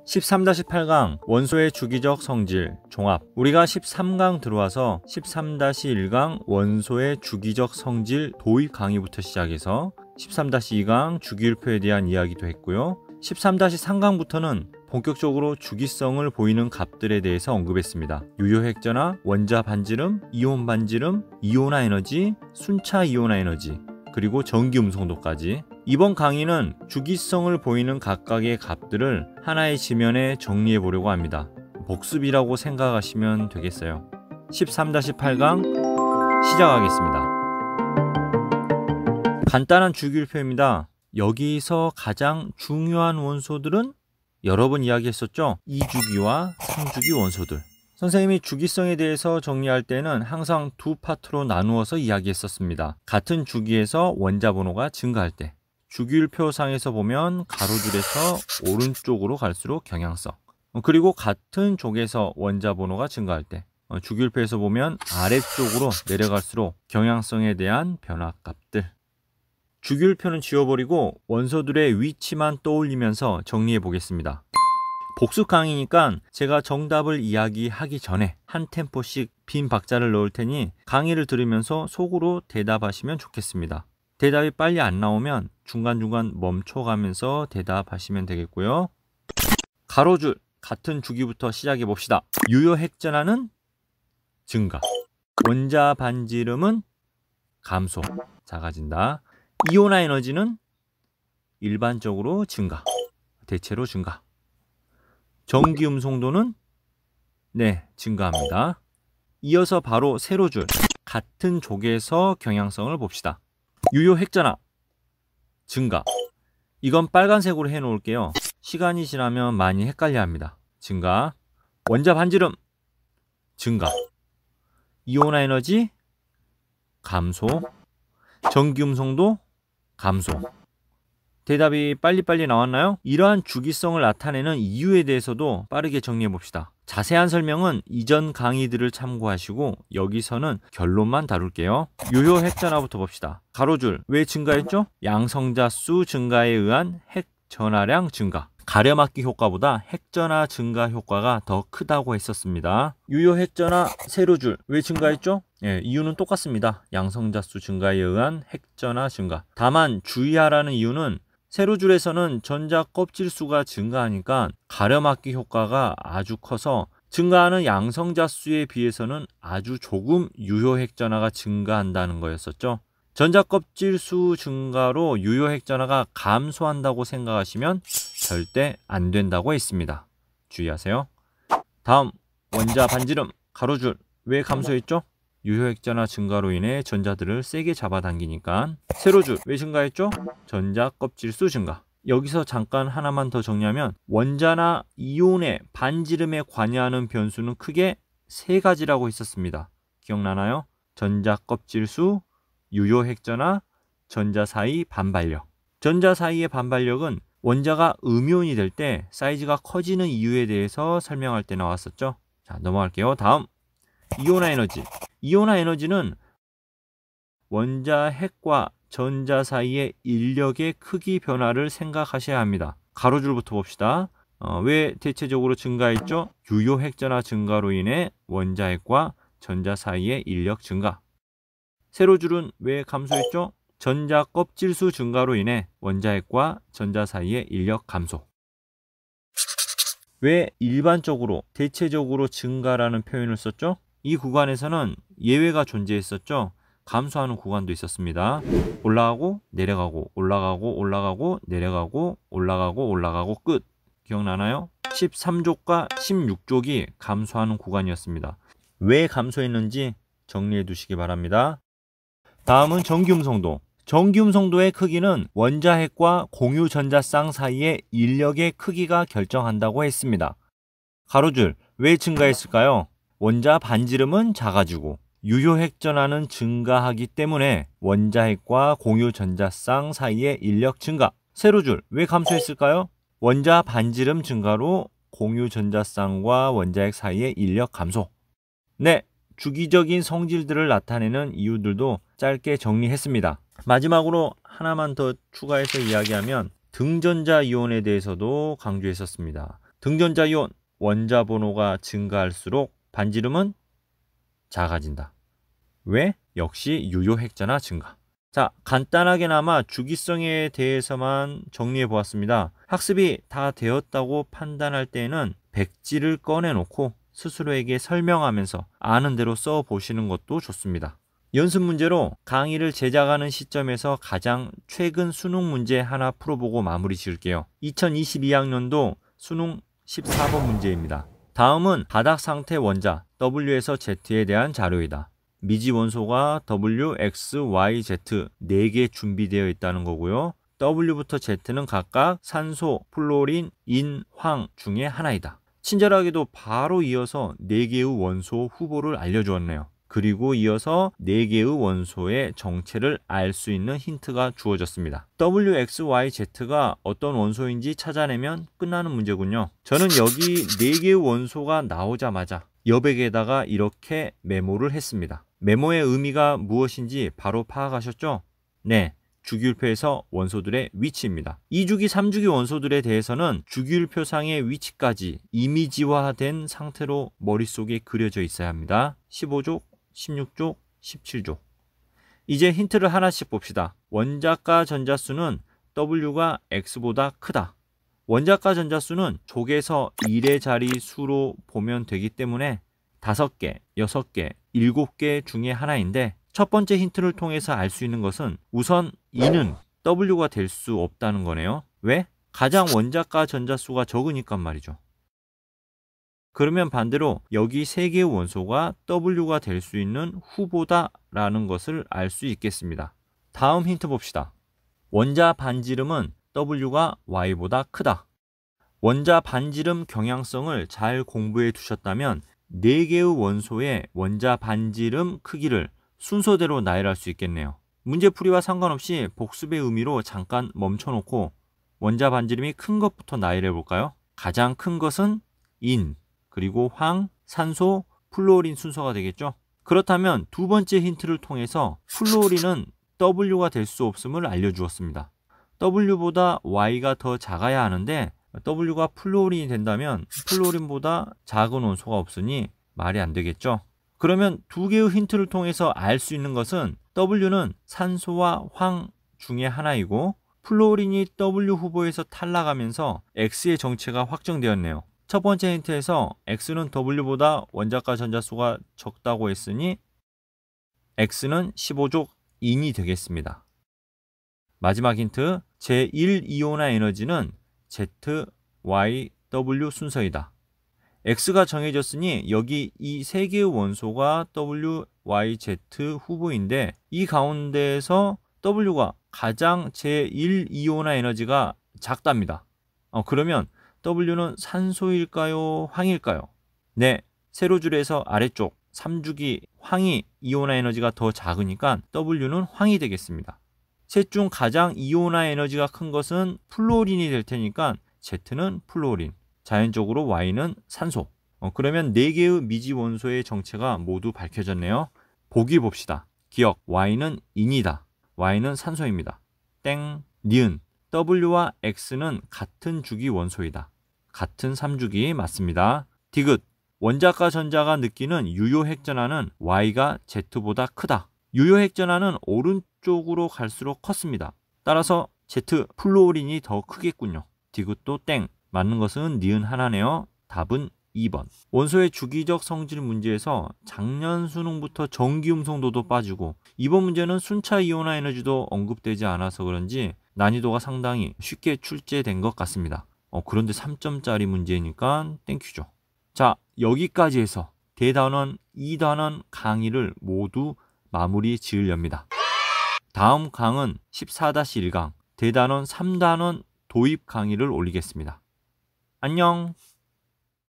13-8강 원소의 주기적 성질 종합. 우리가 13강 들어와서 13-1강 원소의 주기적 성질 도입 강의부터 시작해서 13-2강 주기율표에 대한 이야기도 했고요. 13-3강부터는 본격적으로 주기성을 보이는 값들에 대해서 언급했습니다. 유효핵전화, 원자 반지름, 이온 반지름, 이온화 에너지, 순차 이온화 에너지, 그리고 전기 음성도까지. 이번 강의는 주기성을 보이는 각각의 값들을 하나의 지면에 정리해 보려고 합니다. 복습이라고 생각하시면 되겠어요. 13-8강 시작하겠습니다. 간단한 주기율표입니다. 여기서 가장 중요한 원소들은 여러 번 이야기했었죠. 2주기와 3주기 원소들. 선생님이 주기성에 대해서 정리할 때는 항상 두 파트로 나누어서 이야기했었습니다. 같은 주기에서 원자 번호가 증가할 때, 주기율표상에서 보면 가로줄에서 오른쪽으로 갈수록 경향성, 그리고 같은 쪽에서 원자 번호가 증가할 때, 주기율표에서 보면 아래쪽으로 내려갈수록 경향성에 대한 변화값들. 주기율표는 지워버리고 원소들의 위치만 떠올리면서 정리해 보겠습니다. 복습 강의니까 제가 정답을 이야기하기 전에 한 템포씩 빈 박자를 넣을 테니 강의를 들으면서 속으로 대답하시면 좋겠습니다. 대답이 빨리 안 나오면 중간중간 멈춰가면서 대답하시면 되겠고요. 가로줄 같은 주기부터 시작해 봅시다. 유효핵전화는 증가, 원자 반지름은 감소, 작아진다. 이온화 에너지는 일반적으로 증가, 대체로 증가. 전기 음성도는 증가합니다. 이어서 바로 세로줄 같은 쪽에서 경향성을 봅시다. 유효핵전화 증가. 이건 빨간색으로 해 놓을게요. 시간이 지나면 많이 헷갈려 합니다. 증가. 원자 반지름 증가. 이온화 에너지 감소. 전기 음성도 감소. 대답이 빨리빨리 나왔나요? 이러한 주기성을 나타내는 이유에 대해서도 빠르게 정리해 봅시다. 자세한 설명은 이전 강의들을 참고하시고 여기서는 결론만 다룰게요. 유효핵전화부터 봅시다. 가로줄 왜 증가했죠? 양성자 수 증가에 의한 핵전화량 증가. 가려막기 효과보다 핵전화 증가 효과가 더 크다고 했었습니다. 유효핵전화 세로줄 왜 증가했죠? 이유는 똑같습니다. 양성자 수 증가에 의한 핵전화 증가. 다만 주의하라는 이유는 세로줄에서는 전자 껍질 수가 증가하니까 가려막기 효과가 아주 커서 증가하는 양성자 수에 비해서는 아주 조금 유효핵전화가 증가한다는 거였었죠. 전자 껍질 수 증가로 유효핵전화가 감소한다고 생각하시면 절대 안 된다고 했습니다. 주의하세요. 다음 원자 반지름 가로줄 왜 감소했죠? 유효핵전화 증가로 인해 전자들을 세게 잡아당기니까. 세로줄 왜 증가했죠? 전자 껍질수 증가. 여기서 잠깐 하나만 더 정리하면 원자나 이온의 반지름에 관여하는 변수는 크게 세 가지라고 했었습니다. 기억나나요? 전자 껍질수, 유효핵전화, 전자 사이 반발력. 전자 사이의 반발력은 원자가 음이온이 될 때 사이즈가 커지는 이유에 대해서 설명할 때 나왔었죠. 자, 넘어갈게요. 다음 이온화 에너지. 이온화 에너지는 원자 핵과 전자 사이의 인력의 크기 변화를 생각하셔야 합니다. 가로줄부터 봅시다. 왜 대체적으로 증가했죠? 유효핵전화 증가로 인해 원자 핵과 전자 사이의 인력 증가. 세로줄은 왜 감소했죠? 전자 껍질수 증가로 인해 원자 핵과 전자 사이의 인력 감소. 왜 일반적으로 대체적으로 증가라는 표현을 썼죠? 이 구간에서는 예외가 존재했었죠. 감소하는 구간도 있었습니다. 올라가고 내려가고 올라가고 올라가고 내려가고 올라가고 올라가고 끝. 기억나나요? 13족과 16족이 감소하는 구간이었습니다. 왜 감소했는지 정리해 두시기 바랍니다. 다음은 전기음성도. 전기음성도의 크기는 원자핵과 공유 전자쌍 사이의 인력의 크기가 결정한다고 했습니다. 가로줄 왜 증가했을까요? 원자 반지름은 작아지고 유효핵전화는 증가하기 때문에 원자핵과 공유 전자쌍 사이의 인력 증가. 세로줄 왜 감소했을까요? 원자 반지름 증가로 공유 전자쌍과 원자핵 사이의 인력 감소. 주기적인 성질들을 나타내는 이유들도 짧게 정리했습니다. 마지막으로 하나만 더 추가해서 이야기하면 등전자 이온에 대해서도 강조했었습니다. 등전자 이온 원자 번호가 증가할수록 반지름은 작아진다. 왜? 역시 유효 핵전화 증가. 자, 간단하게나마 주기성에 대해서만 정리해 보았습니다. 학습이 다 되었다고 판단할 때에는 백지를 꺼내놓고 스스로에게 설명하면서 아는 대로 써보시는 것도 좋습니다. 연습 문제로 강의를 제작하는 시점에서 가장 최근 수능 문제 하나 풀어보고 마무리 지을게요. 2022학년도 수능 14번 문제입니다. 다음은 바닥 상태 원자 W에서 Z에 대한 자료이다. 미지 원소가 W, X, Y, Z 4개 준비되어 있다는 거고요. W부터 Z는 각각 산소, 플로린, 인, 황 중에 하나이다. 친절하게도 바로 이어서 4개의 원소 후보를 알려주었네요. 그리고 이어서 4개의 원소의 정체를 알 수 있는 힌트가 주어졌습니다. W, X, Y, Z가 어떤 원소인지 찾아내면 끝나는 문제군요. 저는 여기 4개의 원소가 나오자마자 여백에다가 이렇게 메모를 했습니다. 메모의 의미가 무엇인지 바로 파악하셨죠? 네, 주기율표에서 원소들의 위치입니다. 2주기, 3주기 원소들에 대해서는 주기율표상의 위치까지 이미지화된 상태로 머릿속에 그려져 있어야 합니다. 15족, 16족, 17족. 이제 힌트를 하나씩 봅시다. 원자가 전자수는 W가 X보다 크다. 원자가 전자수는 족에서 1의 자리 수로 보면 되기 때문에 5개, 6개, 7개 중에 하나인데 첫 번째 힌트를 통해서 알 수 있는 것은 우선 2는 W가 될 수 없다는 거네요. 왜? 가장 원자가 전자수가 적으니까 말이죠. 그러면 반대로 여기 3개의 원소가 W가 될 수 있는 후보다라는 것을 알 수 있겠습니다. 다음 힌트 봅시다. 원자 반지름은 W가 Y보다 크다. 원자 반지름 경향성을 잘 공부해 두셨다면 4개의 원소의 원자 반지름 크기를 순서대로 나열할 수 있겠네요. 문제풀이와 상관없이 복습의 의미로 잠깐 멈춰놓고 원자 반지름이 큰 것부터 나열해 볼까요? 가장 큰 것은 인, 그리고 황, 산소, 플루오린 순서가 되겠죠? 그렇다면 두 번째 힌트를 통해서 플루오린은 W가 될 수 없음을 알려주었습니다. W보다 Y가 더 작아야 하는데 W가 플루오린이 된다면 플루오린보다 작은 원소가 없으니 말이 안 되겠죠? 그러면 2개의 힌트를 통해서 알 수 있는 것은 W는 산소와 황 중에 하나이고 플루오린이 W 후보에서 탈락하면서 X의 정체가 확정되었네요. 첫 번째 힌트에서 X는 W보다 원자가 전자수가 적다고 했으니 X는 15족 인이 되겠습니다. 마지막 힌트, 제1이온화 에너지는 Z, Y, W 순서이다. X가 정해졌으니 여기 이 3개의 원소가 W, Y, Z 후보인데 이 가운데에서 W가 가장 제1이온화 에너지가 작답니다. 그러면 W는 산소일까요? 황일까요? 네, 세로줄에서 아래쪽 3주기 황이 이온화 에너지가 더 작으니까 W는 황이 되겠습니다. 셋 중 가장 이온화 에너지가 큰 것은 플루오린이 될 테니까 Z는 플루오린, 자연적으로 Y는 산소. 그러면 4개의 미지 원소의 정체가 모두 밝혀졌네요. 보기 봅시다. 기억, Y는 인이다. Y는 산소입니다. 땡, 니은. W와 X는 같은 주기 원소이다. 같은 3주기 맞습니다. 디귿, 원자과 전자가 느끼는 유효 핵전하는 Y가 Z보다 크다. 유효 핵전하는 오른쪽으로 갈수록 컸습니다. 따라서 Z 플루오린이 더 크겠군요. 디귿도 땡. 맞는 것은 니은 하나네요. 답은 2번. 원소의 주기적 성질 문제에서 작년 수능부터 전기 음성도도 빠지고 이번 문제는 순차 이온화 에너지도 언급되지 않아서 그런지 난이도가 상당히 쉽게 출제된 것 같습니다. 그런데 3점짜리 문제니까 땡큐죠. 자, 여기까지 해서 대단원 2단원 강의를 모두 마무리 지으렵니다. 다음 강은 14-1강 대단원 3단원 도입 강의를 올리겠습니다. 안녕.